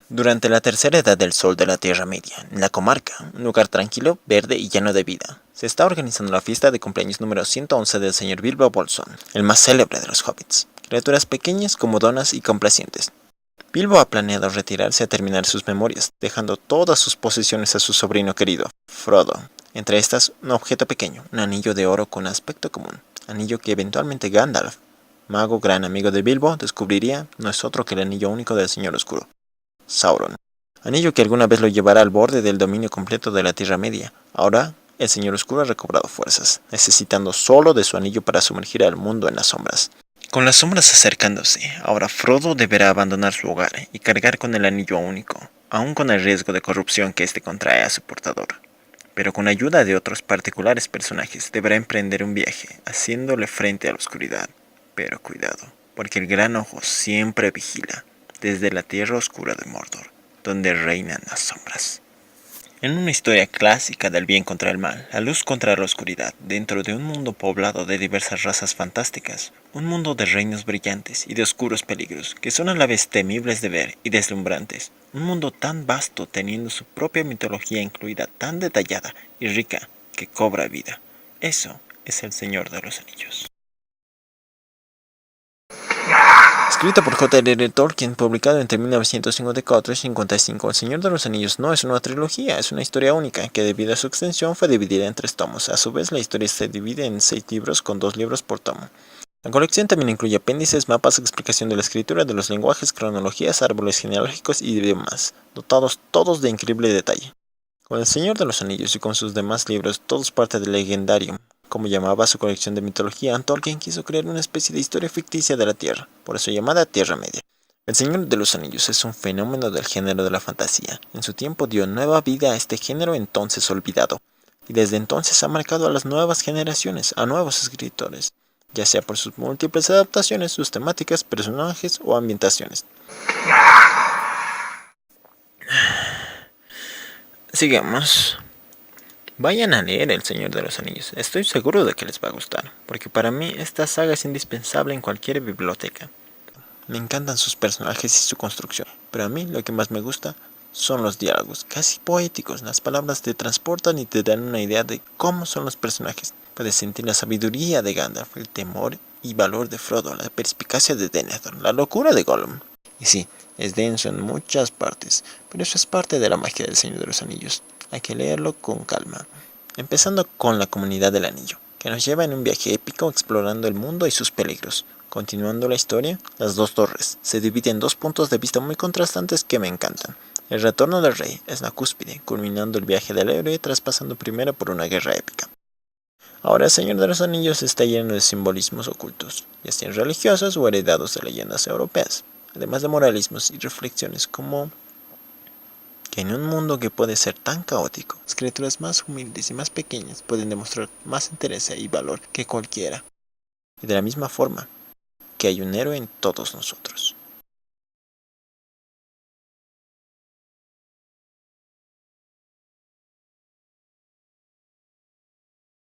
Durante la tercera edad del sol de la Tierra Media, en la comarca, un lugar tranquilo, verde y lleno de vida, se está organizando la fiesta de cumpleaños número 111 del señor Bilbo Bolsón, el más célebre de los hobbits, criaturas pequeñas, comodonas y complacientes. Bilbo ha planeado retirarse a terminar sus memorias, dejando todas sus posesiones a su sobrino querido, Frodo. Entre estas, un objeto pequeño, un anillo de oro con aspecto común, anillo que eventualmente Gandalf, mago gran amigo de Bilbo, descubriría no es otro que el anillo único del Señor Oscuro, Sauron. Anillo que alguna vez lo llevará al borde del dominio completo de la Tierra Media. Ahora, el Señor Oscuro ha recobrado fuerzas, necesitando solo de su anillo para sumergir al mundo en las sombras. Con las sombras acercándose, ahora Frodo deberá abandonar su hogar y cargar con el anillo único, aun con el riesgo de corrupción que éste contrae a su portador. Pero con ayuda de otros particulares personajes deberá emprender un viaje, haciéndole frente a la oscuridad. Pero cuidado, porque el Gran Ojo siempre vigila, desde la tierra oscura de Mordor, donde reinan las sombras. En una historia clásica del bien contra el mal, la luz contra la oscuridad, dentro de un mundo poblado de diversas razas fantásticas, un mundo de reinos brillantes y de oscuros peligros, que son a la vez temibles de ver y deslumbrantes, un mundo tan vasto teniendo su propia mitología incluida tan detallada y rica que cobra vida. Eso es el Señor de los Anillos. Escrito por J.R.R. Tolkien, publicado entre 1954 y 55, El Señor de los Anillos no es una trilogía, es una historia única, que debido a su extensión fue dividida en 3 tomos. A su vez, la historia se divide en 6 libros con 2 libros por tomo. La colección también incluye apéndices, mapas, explicación de la escritura, de los lenguajes, cronologías, árboles genealógicos y demás, dotados todos de increíble detalle. Con El Señor de los Anillos y con sus demás libros, todos parte del Legendarium, como llamaba su colección de mitología, Tolkien quiso crear una especie de historia ficticia de la Tierra, por eso llamada Tierra Media. El Señor de los Anillos es un fenómeno del género de la fantasía. En su tiempo dio nueva vida a este género entonces olvidado, y desde entonces ha marcado a las nuevas generaciones, a nuevos escritores, ya sea por sus múltiples adaptaciones, sus temáticas, personajes o ambientaciones. Sigamos. Vayan a leer El Señor de los Anillos, estoy seguro de que les va a gustar, porque para mí esta saga es indispensable en cualquier biblioteca. Me encantan sus personajes y su construcción, pero a mí lo que más me gusta son los diálogos, casi poéticos. Las palabras te transportan y te dan una idea de cómo son los personajes. Puedes sentir la sabiduría de Gandalf, el temor y valor de Frodo, la perspicacia de Denethor, la locura de Gollum. Y sí, es denso en muchas partes, pero eso es parte de la magia del Señor de los Anillos. Hay que leerlo con calma, empezando con la Comunidad del Anillo, que nos lleva en un viaje épico explorando el mundo y sus peligros. Continuando la historia, las 2 torres se dividen en 2 puntos de vista muy contrastantes que me encantan. El retorno del rey es la cúspide, culminando el viaje del héroe traspasando primero por una guerra épica. Ahora el Señor de los Anillos está lleno de simbolismos ocultos, ya sean religiosos o heredados de leyendas europeas, además de moralismos y reflexiones como que en un mundo que puede ser tan caótico, las criaturas más humildes y más pequeñas pueden demostrar más interés y valor que cualquiera. Y de la misma forma, que hay un héroe en todos nosotros.